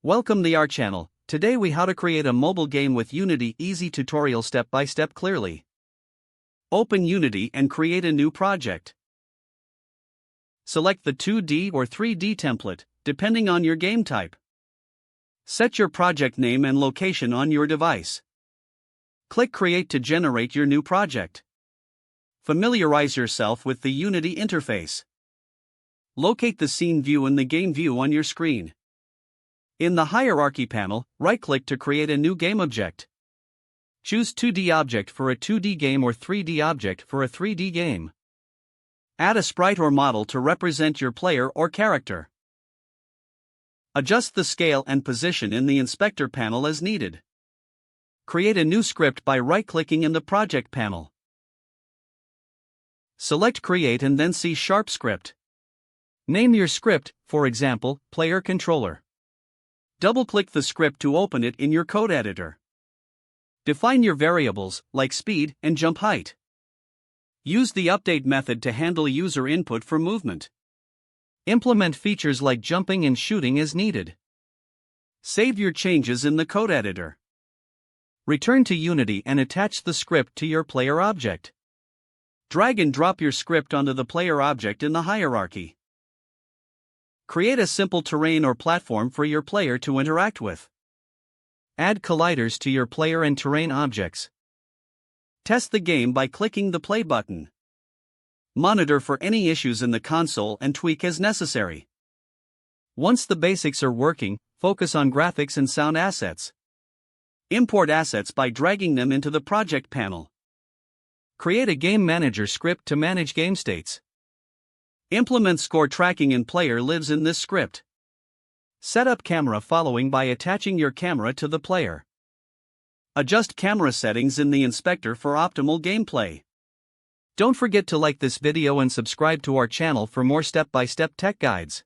Welcome to our channel. Today we how to create a mobile game with Unity easy tutorial step by step clearly. Open Unity and create a new project. Select the 2D or 3D template, depending on your game type. Set your project name and location on your device. Click Create to generate your new project. Familiarize yourself with the Unity interface. Locate the scene view in the game view on your screen. In the Hierarchy panel, right-click to create a new game object. Choose 2D object for a 2D game or 3D object for a 3D game. Add a sprite or model to represent your player or character. Adjust the scale and position in the Inspector panel as needed. Create a new script by right-clicking in the Project panel. Select Create and then C# script. Name your script, for example, Player Controller. Double-click the script to open it in your code editor. Define your variables, like speed and jump height. Use the update method to handle user input for movement. Implement features like jumping and shooting as needed. Save your changes in the code editor. Return to Unity and attach the script to your player object. Drag and drop your script onto the player object in the hierarchy. Create a simple terrain or platform for your player to interact with. Add colliders to your player and terrain objects. Test the game by clicking the play button. Monitor for any issues in the console and tweak as necessary. Once the basics are working, focus on graphics and sound assets. Import assets by dragging them into the project panel. Create a game manager script to manage game states. Implement score tracking in player lives in this script. Set up camera following by attaching your camera to the player. Adjust camera settings in the inspector for optimal gameplay. Don't forget to like this video and subscribe to our channel for more step-by-step tech guides.